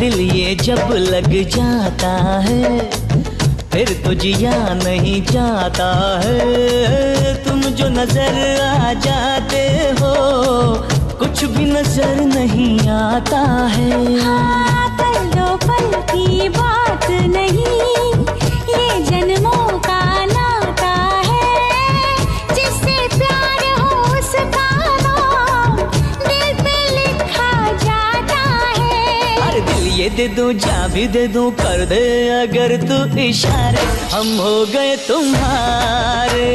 दिल ये जब लग जाता है फिर तो जिया नहीं जाता है। तुम जो नजर आ जाते हो कुछ भी नजर नहीं आता है। हाँ, पल दो पल की बात नहीं, ये जन्मों का नाता है। जिससे प्यार हो उसका नाम दिल पे लिखा जाता है। अरे दिल ये दे दूं, जा भी दे दूं, कर दे अगर तू इशारे, हम हो गए तुम्हारे।